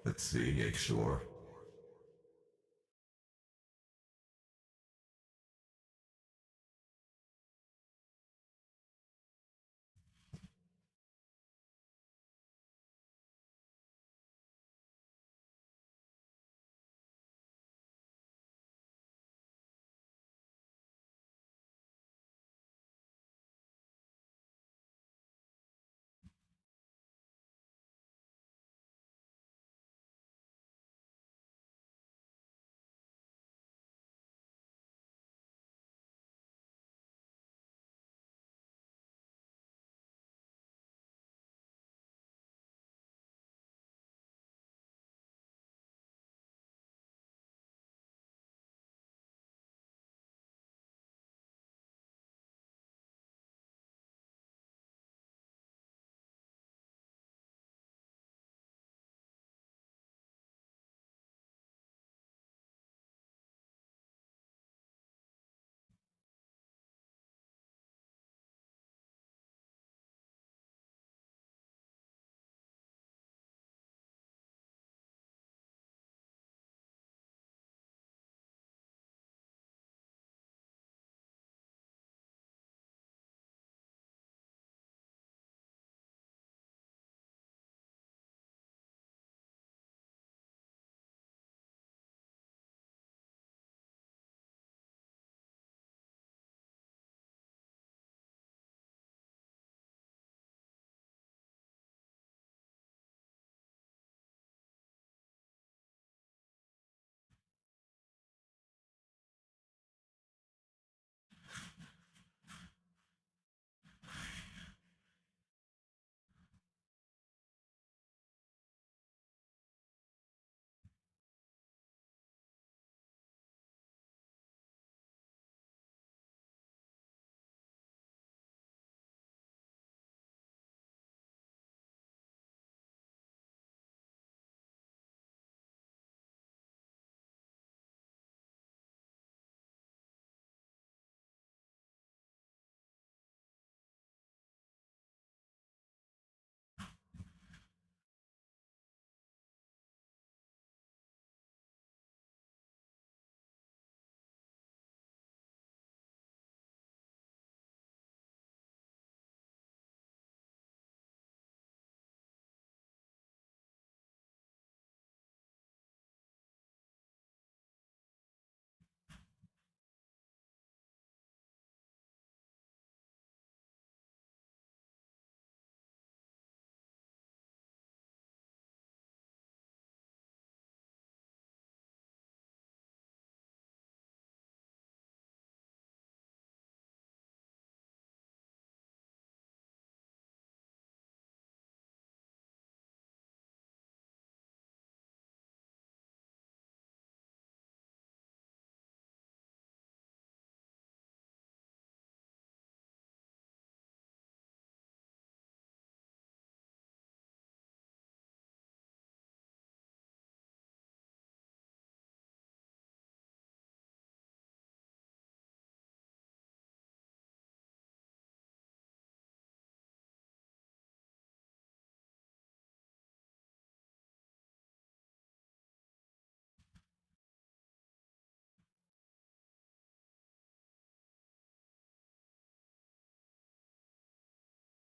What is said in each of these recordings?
Let's see, make sure.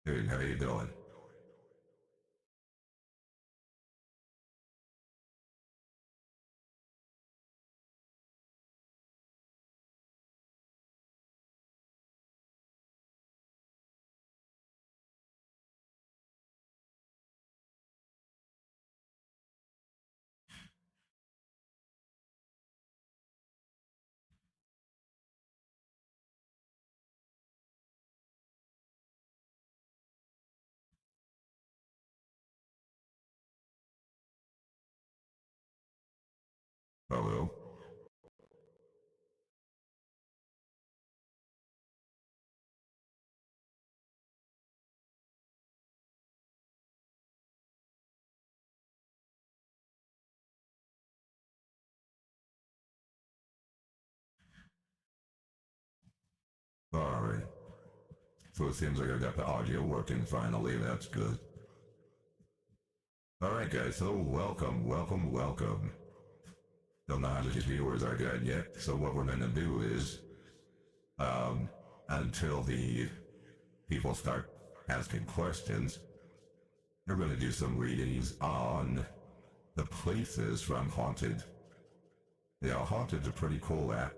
Hey, how you doing? Hello? Alright. So it seems like I got the audio working finally, that's good. Alright guys, so welcome. Don't know how many viewers I got yet, so what we're gonna do is, until the people start asking questions, we're gonna do some readings on the places from Haunted. Yeah, Haunted's a pretty cool app.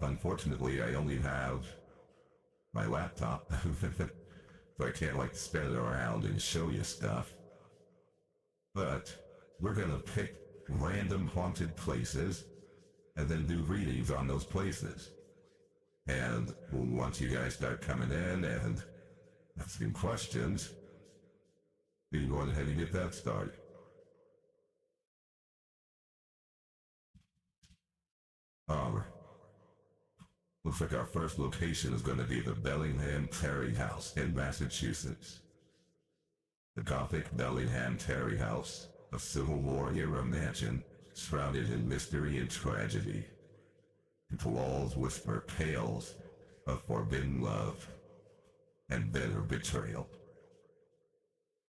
Unfortunately, I only have my laptop, so I can't like spin it around and show you stuff. But we're gonna pick random haunted places and then do readings on those places. And once you guys start coming in and asking questions, we can go ahead and get that started. Looks like our first location is going to be the Bellingham Terry House in Massachusetts. The Gothic Bellingham Terry House, a Civil War era mansion shrouded in mystery and tragedy. Its walls whisper tales of forbidden love and bitter betrayal.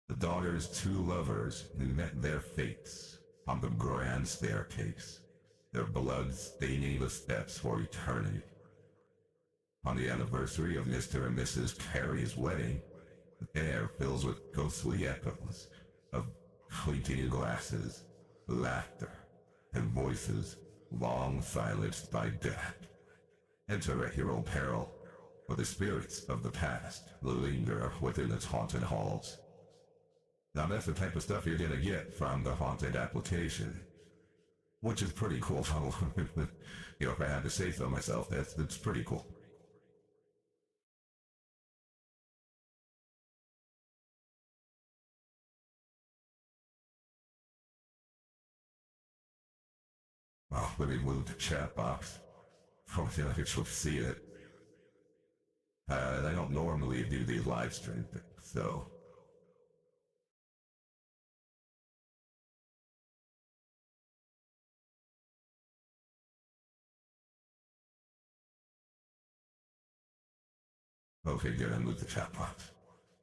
The daughter's two lovers who met their fates on the grand staircase, their blood staining the steps for eternity. On the anniversary of Mr. and Mrs. Terry's wedding, the air fills with ghostly echoes of clinking glasses, laughter, and voices long silenced by death. Enter at your own peril, for the spirits of the past linger within its haunted halls. Now that's the type of stuff you're gonna get from the Haunted application, which is pretty cool. You know, if I had to say so myself, that's pretty cool. Well, let me move the chat box. I feel like I should see it. I don't normally do these live stream things, so. Okay, good, I moved the chat box.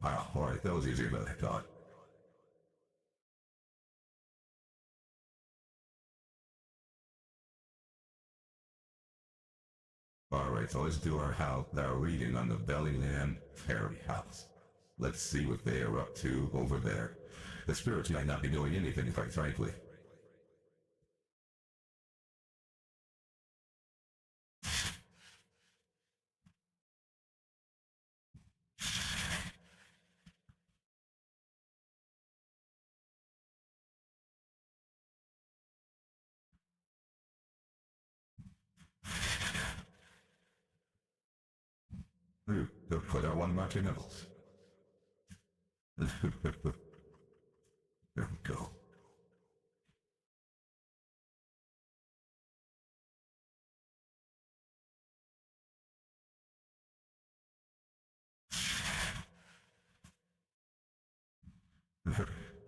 Wow, alright, that was easier than I thought. Alright, so let's do our reading on the Bellingham Terry House. Let's see what they are up to over there. The spirits might not be doing anything, quite frankly. They'll put out one Martin Nichols. There we go.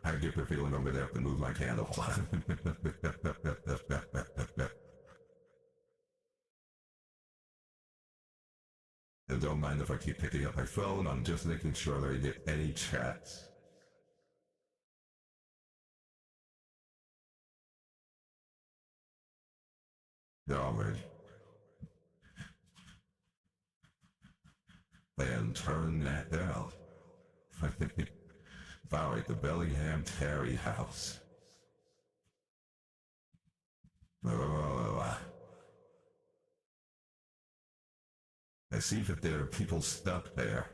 I get the feeling over there to move my candle. And don't mind if I keep picking up my phone, I'm just making sure that I get any chats. Alright. And turn that down. Alright, the Bellingham Terry House. I see that there are people stuck there.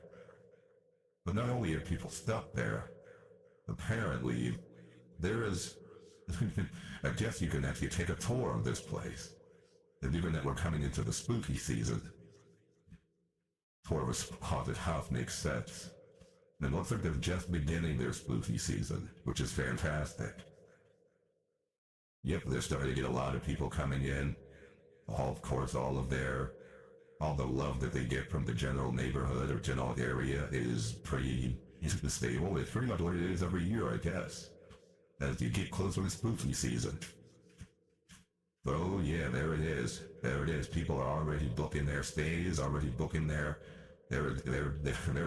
But not only are people stuck there, apparently there is... I guess you can actually take a tour of this place. And given that we're coming into the spooky season, tour of a haunted house makes sense. And it looks like they're just beginning their spooky season, which is fantastic. Yep, they're starting to get a lot of people coming in. Of course, all the love that they get from the general neighborhood or general area is pretty stable. It's pretty much what it is every year, I guess, as you get closer to spooky season. So yeah, there it is. There it is. People are already booking their stays, already booking their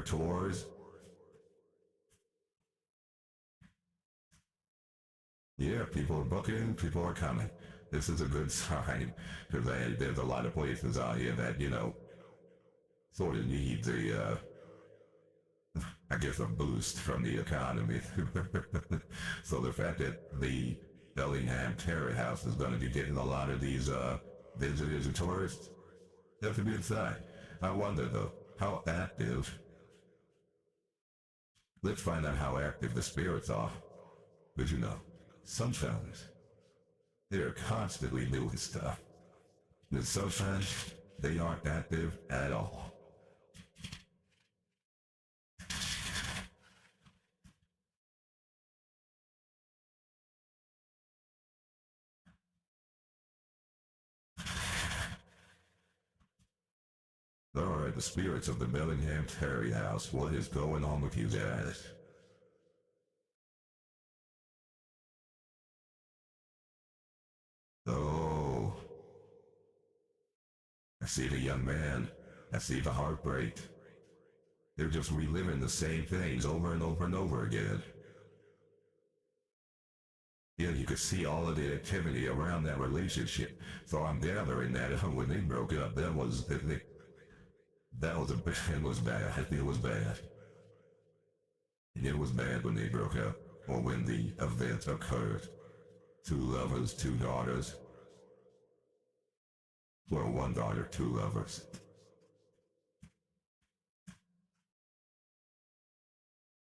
tours. Yeah, people are booking, people are coming. This is a good sign, because there's a lot of places out here that, sort of needs I guess a boost from the economy. So the fact that the Bellingham Terrace House is going to be getting a lot of these visitors and tourists, that's a good sign. I wonder though, how active, let's find out how active the spirits are. But some fellas, they're constantly doing stuff. And sometimes they aren't active at all. Alright, the spirits of the Bellingham Terry House, what is going on with you guys? Oh, I see the young man. I see the heartbreak. They're just reliving the same things over and over and over again. Yeah, you could see all of the activity around that relationship. So I'm gathering that when they broke up, that was it was bad. It was bad. It was bad when they broke up, or when the event occurred. Two lovers, two daughters. Well, one daughter, two lovers.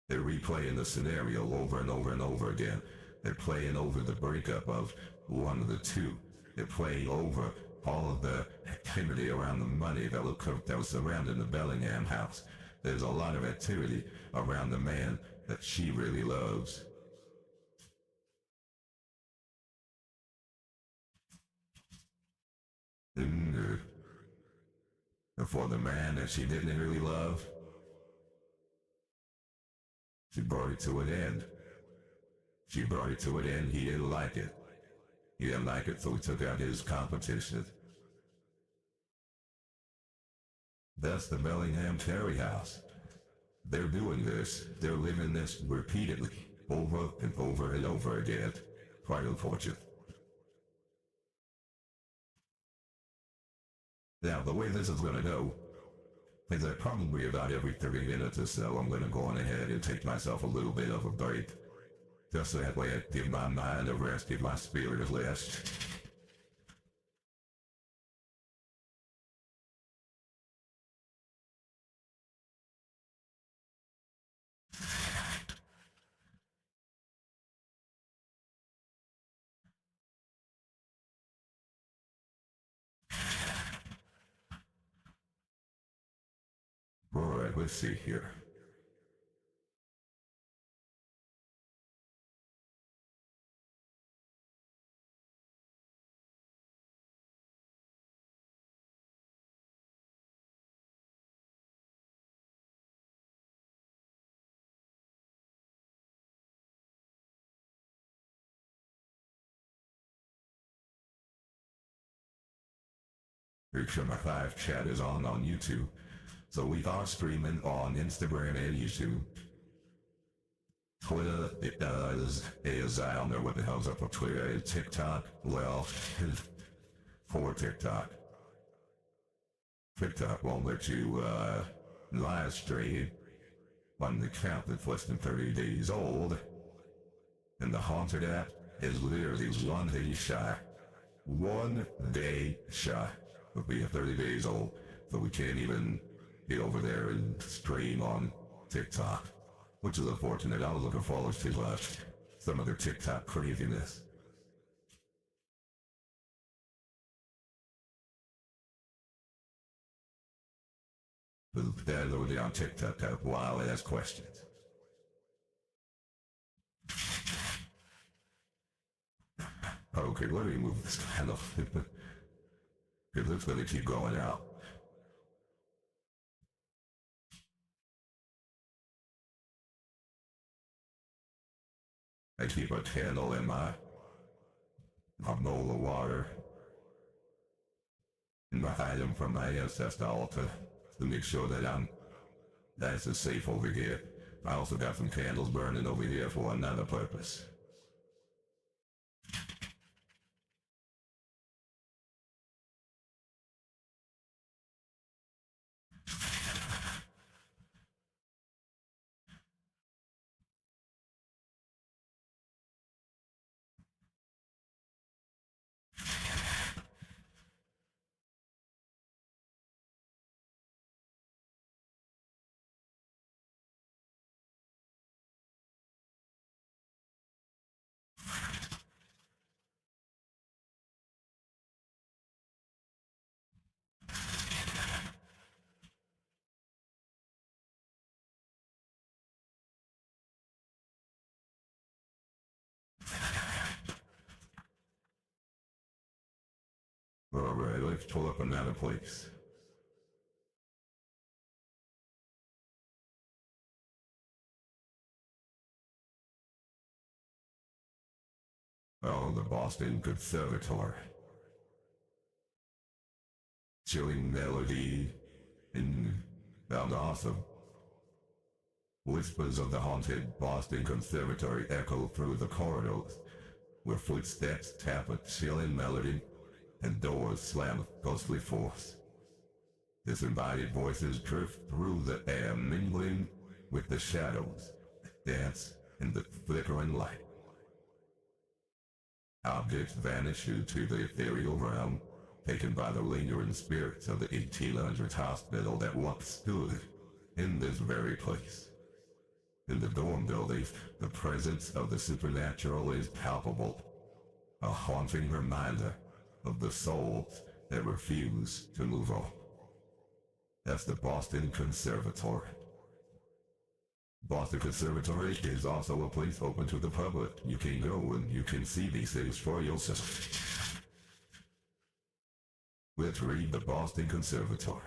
They're replaying the scenario over and over and over again. They're playing over the breakup of one of the two. They're playing over all of the activity around the money that was surrounding the Bellingham house. There's a lot of activity around the man that she really loves. And for the man that she didn't really love, she brought it to an end. She brought it to an end. He didn't like it. He didn't like it, so he took out his competition. That's the Bellingham Terry House. They're doing this. They're living this repeatedly, over and over and over again. Quite unfortunate. Now, the way this is going to go is that probably about every 30 minutes or so, I'm going to go on ahead and take myself a little bit of a break. Just so that way I give my mind a rest, give my spirit a rest. Alright, let's see here. Make sure my live chat is on YouTube. So we are streaming on Instagram and YouTube. Twitter, I don't know what the hell's up with Twitter. TikTok, well, for TikTok. TikTok won't let you live stream on the account that's less than 30 days old. And the Haunted app is literally 1 day shy. 1 day shy of being 30 days old. So we can't even get over there and stream on TikTok. Which is unfortunate. I was looking forward to some of their TikTok craziness. But they're over on TikTok have wild ass questions. Okay, let me move this kind of. Because it's going to keep going out. I keep a candle in my bowl of water and behind them from my ancestor altar to make sure that I'm nice and safe over here. I also got some candles burning over here for another purpose. Alright, let's pull up another place. Oh, the Boston Conservatory. Chilling melody and awesome. Whispers of the haunted Boston Conservatory echo through the corridors, where footsteps tap a chilling melody and doors slam with ghostly force. Disembodied voices drift through the air, mingling with the shadows that dance in the flickering light. Objects vanish into the ethereal realm, taken by the lingering spirits of the 1800s hospital that once stood in this very place. In the dorm buildings, the presence of the supernatural is palpable, a haunting reminder of the souls that refuse to move on. That's the Boston Conservatory. Boston Conservatory is also a place open to the public. You can go and you can see these things for yourself. Let's read the Boston Conservatory.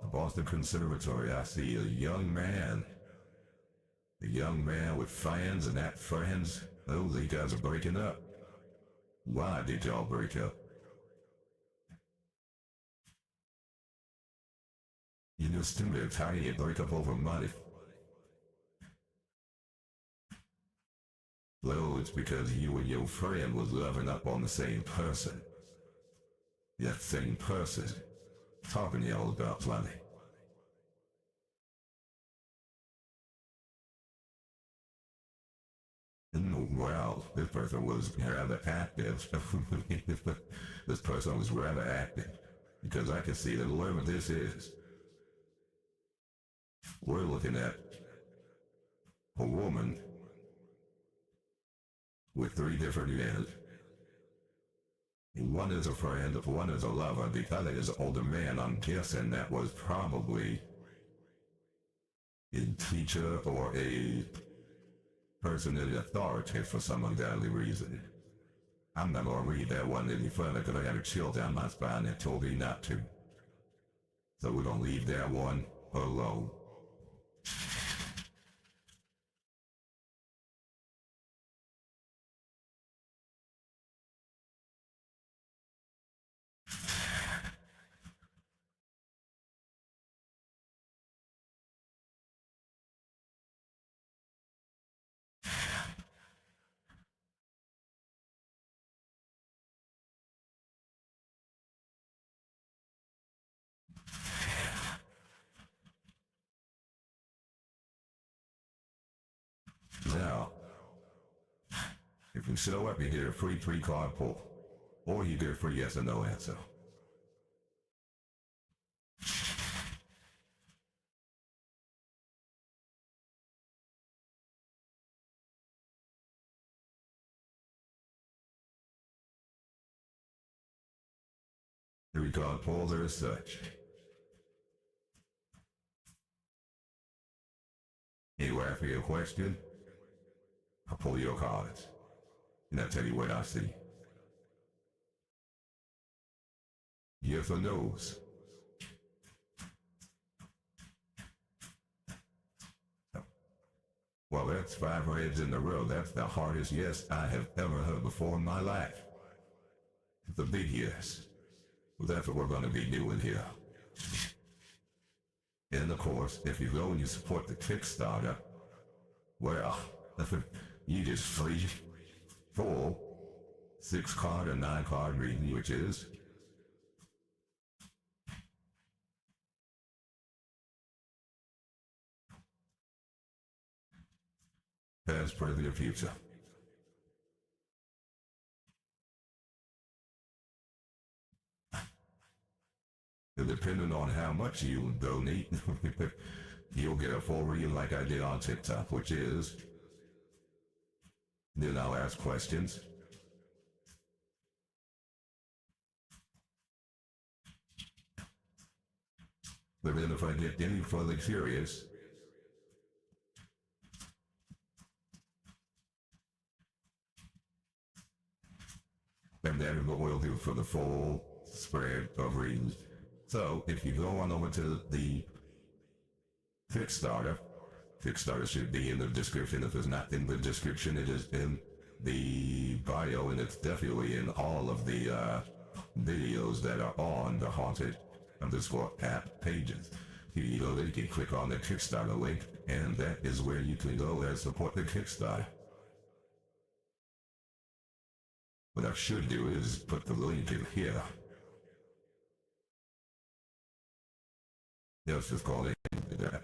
The Boston Conservatory. I see a young man. A young man with friends, and that friends, oh, these guys are breaking up. Why did y'all break up? You just too tiny and break up over money. Well, it's because you and your friend was loving up on the same person. That same person. Talking to y'all about money. Well, this person was rather active. This person was rather active. Because I can see that whoever this is, we're looking at a woman with three different men. One is a friend, one is a lover, the other is an older man. I'm guessing that was probably a teacher or a person in authority for some ungodly reason. I'm not gonna read that one any further because I got a chill down my spine that told me not to. So we're gonna leave that one alone. Now, if you show up, you get a free 3-card pull. Or you get a free yes or no answer. The 3-card pulls are as such. Anyway, after your question, I'll pull your cards. And I'll tell you what I see. Yes or no's. Well, that's 5 reds in a row. That's the hardest yes I have ever heard before in my life. It's a big yes. Well, that's what we're going to be doing here. And of course, if you go and you support the Kickstarter, well, you just free, full, 6-card or 9-card reading, which is past, present, or future. And depending on how much you donate, you'll get a full reading like I did on TikTok, which is Then I'll ask questions. But then if I get any further curious, and then what we'll do for the full spread of readings. So if you go on over to the Kickstarter, Kickstarter should be in the description. If it's not in the description, it is in the bio, and it's definitely in all of the videos that are on the Haunted_app pages. You go there, you can click on the Kickstarter link, and that is where you can go and support the Kickstarter. What I should do is put the link in here. Let's just call it that.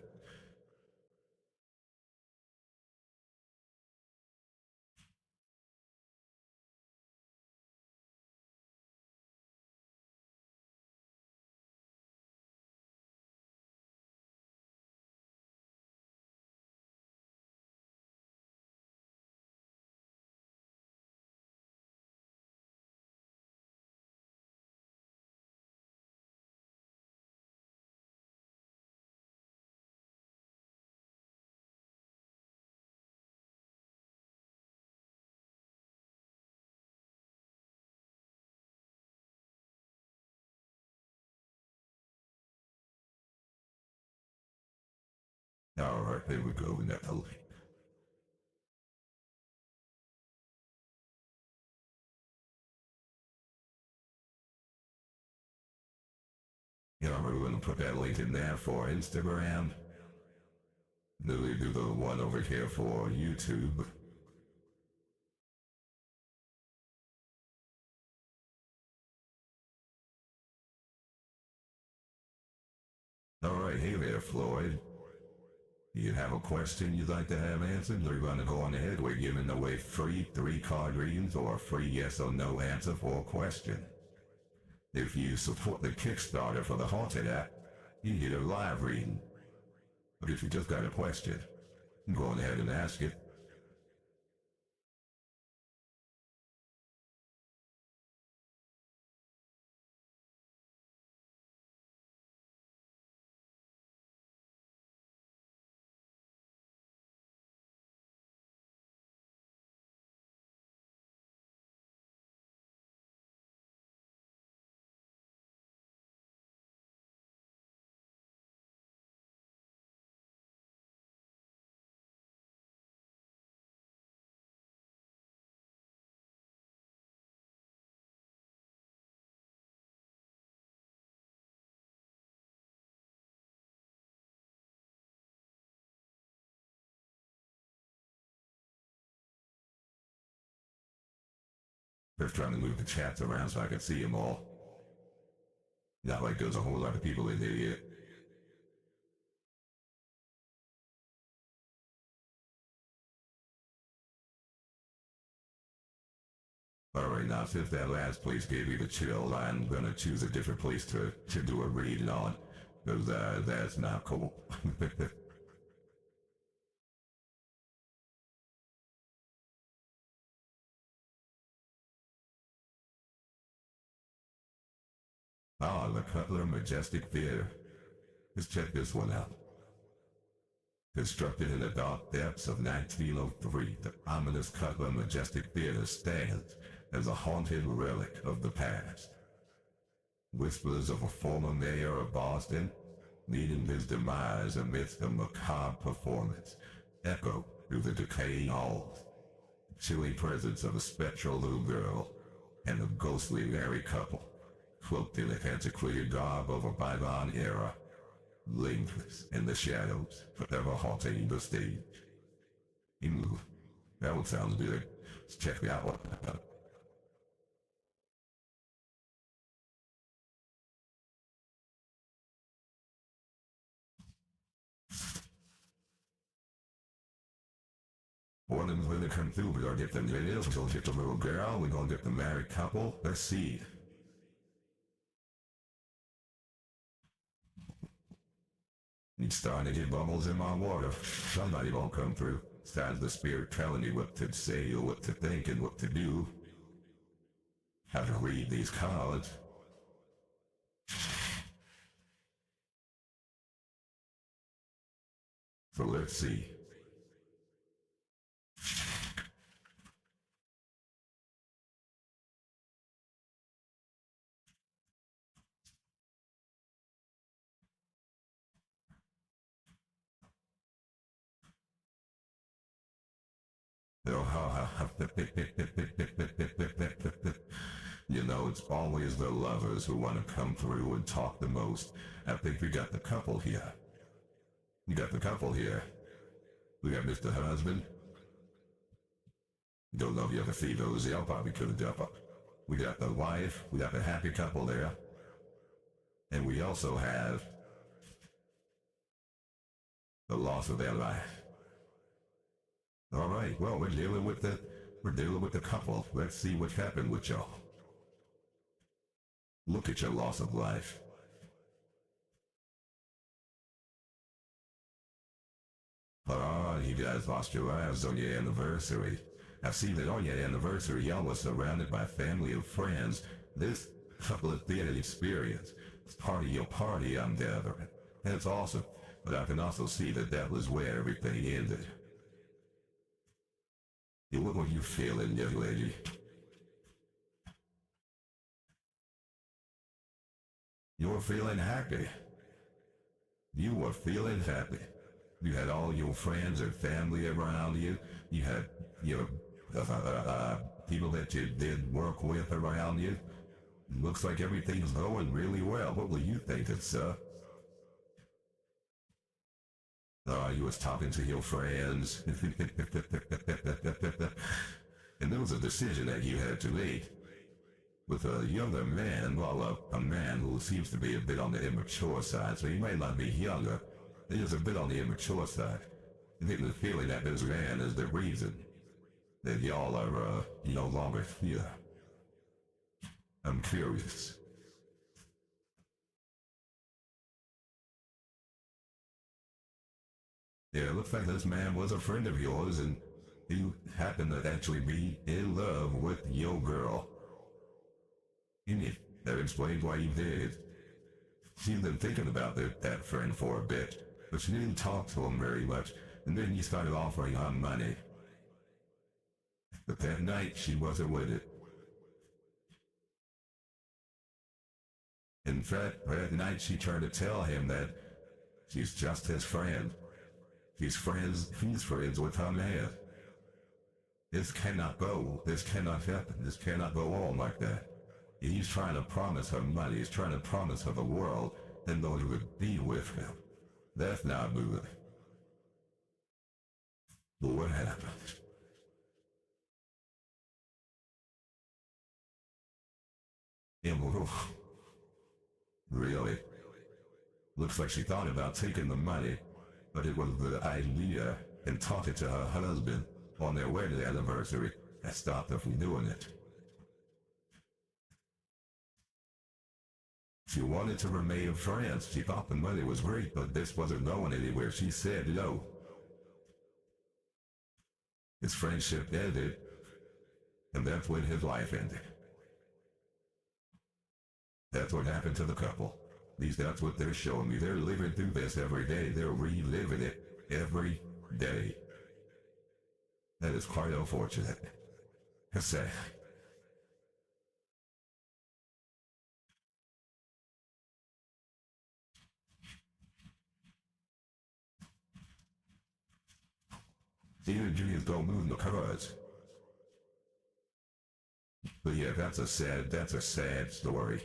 Alright, there we go, we got the link. You know, we're going to put that link in there for Instagram. Then we do the one over here for YouTube. Alright, hey there, Floyd. You have a question you'd like to have answered? We're going to go on ahead. We're giving away free 3-card readings or a free yes or no answer for a question. If you support the Kickstarter for the Haunted app, you get a live reading. But if you just got a question, go on ahead and ask it. Just trying to move the chats around so I can see them all. Not like there's a whole lot of people in there yet. Alright, now since that last place gave me the chill, I'm gonna choose a different place to do a reading on. Because that's not cool. Ah, the Cutler Majestic Theater. Let's check this one out. Constructed in the dark depths of 1903, the ominous Cutler Majestic Theater stands as a haunted relic of the past. Whispers of a former mayor of Boston, meeting his demise amidst a macabre performance, echo through the decaying halls. The chilling presence of a spectral little girl and a ghostly married couple, cloaked in the antiquated garb of a bygone era, lingers in the shadows, forever haunting the stage. Ooh, that one sounds good. Let's check that one out. One of them when they come through, we're gonna get the videos, we're gonna get the little girl, we're gonna get the married couple. Let's see. It's starting to get bubbles in my water. Somebody won't come through. besides the spirit telling you what to say or what to think and what to do. How to read these cards. So let's see. You know, it's always the lovers who want to come through and talk the most. I think we got the couple here. You got the couple here. We got Mr. Husband. Don't know if you ever see those. Y'all probably could have done it. We got the wife. We got the happy couple there. And we also have the loss of their life. All right, well, we're dealing with the couple. Let's see what happened with y'all. Look at your loss of life. You guys lost your lives on your anniversary. I see that on your anniversary, y'all were surrounded by family and friends. This couple of theater experience. It's part of your party, I'm gathering. That's awesome, but I can also see that was where everything ended. What were you feeling, young lady? You were feeling happy. You were feeling happy. You had all your friends and family around you. You had your people that you did work with around you. Looks like everything's going really well. What were you thinking, sir? You was talking to your friends. And there was a decision that you had to make. With a younger man, well, a man who seems to be a bit on the immature side, so he might not be younger. He's a bit on the immature side. And getting the feeling that this man is the reason that y'all are no longer here. I'm curious. Yeah, it looks like this man was a friend of yours, and he happened to actually be in love with your girl. And that explains why you did. She's been thinking about that friend for a bit, but she didn't talk to him very much, and then you started offering her money. But that night, she wasn't with it. In fact, that night she tried to tell him that she's just his friend. He's friends with her man. This cannot go. This cannot happen. This cannot go on like that. He's trying to promise her money. He's trying to promise her the world in order to be with him. That's not good. But what happened? Immoral. Really? Looks like she thought about taking the money, but it was the idea and talking to her husband on their wedding anniversary that stopped her from doing it. She wanted to remain friends. She thought the money was great, but this wasn't going anywhere. She said no. His friendship ended, and that's when his life ended. That's what happened to the couple. At least that's what they're showing me. They're living through this every day. They're reliving it every day. That is quite unfortunate. It's sad. The energy is don't move the cards. But yeah, that's a sad story.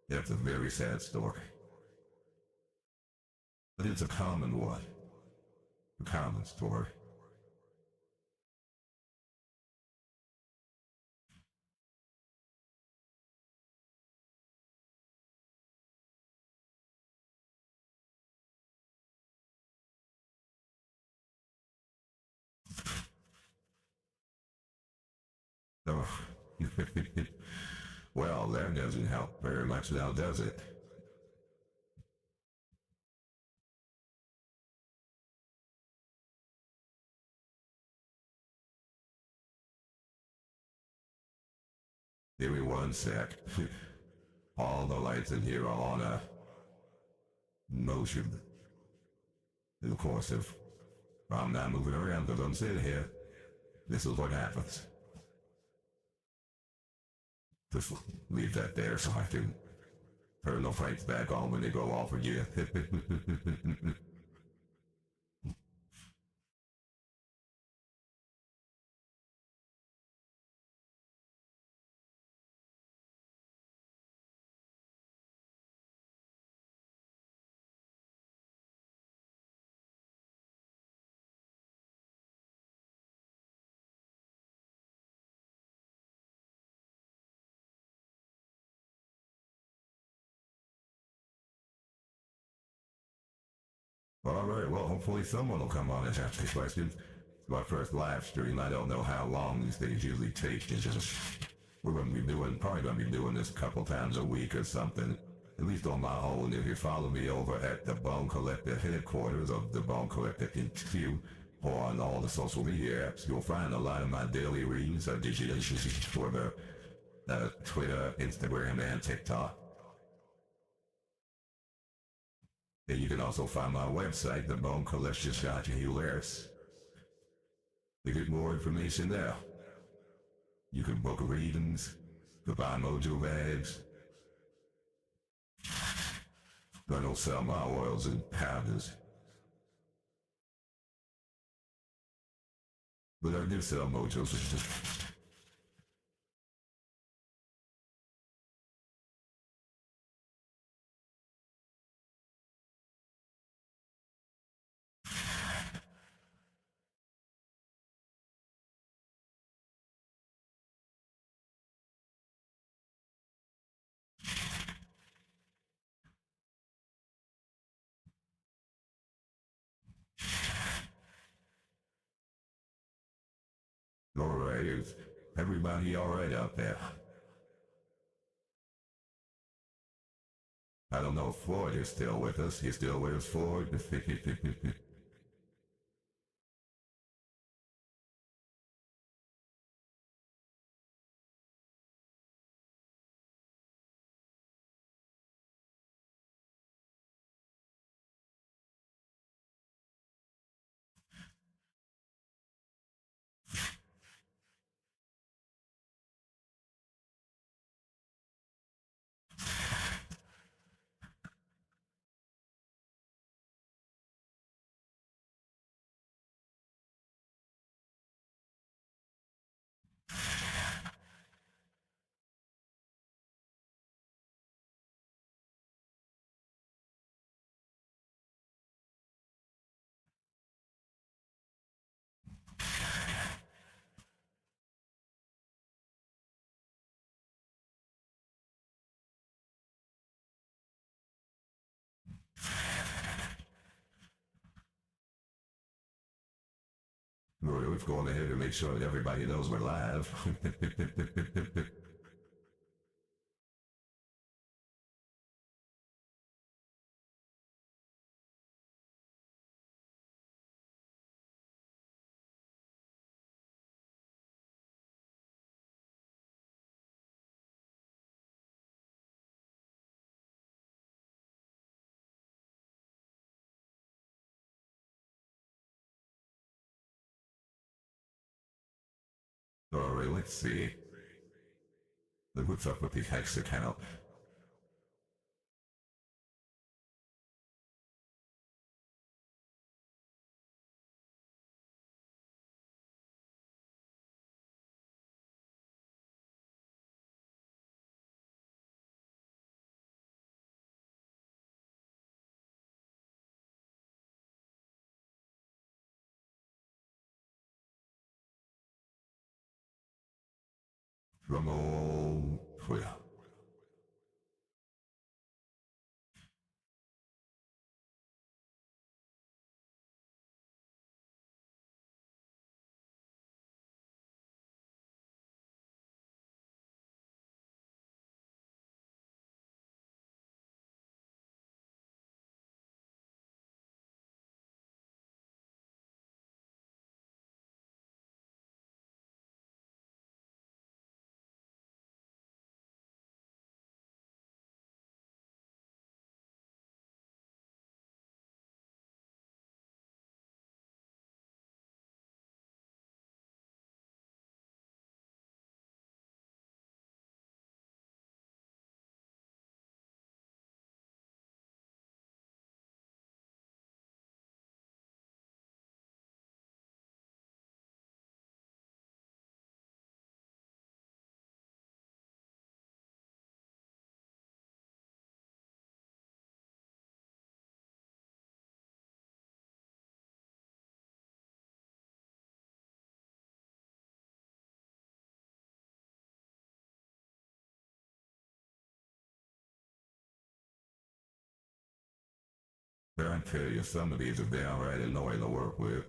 That's a very sad story. But it's a common one. A common story. Oh. Well, that doesn't help very much now, does it? Give me one sec. All the lights in here are on a motion. And of course, if I'm not moving around because I'm sitting here, this is what happens. Just leave that there so I can turn the lights back on when they go off again. Alright, well, hopefully someone will come on and ask me questions. It's my first live stream. I don't know how long these things usually take. It's just, probably gonna be doing this a couple times a week or something. At least on my own. If you follow me over at the Bone Collector headquarters of the Bone Collector HQ, or on all the social media apps, you'll find a lot of my daily readings or digitations for the Twitter, Instagram, and TikTok. And you can also find my website, the Bone Collection Hilarious. To get more information there. You can book readings, to buy mojo bags. I don't sell my oils and powders. But I do sell mojos. Alright, is everybody alright out there? I don't know if Floyd is still with us. He's still with us, Floyd. We've gone ahead to make sure that everybody knows we're live. Alright, let's see. What's up with the Hex account? Ramon Twitter. I tell you, some of these are downright annoying to work with.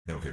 Okay.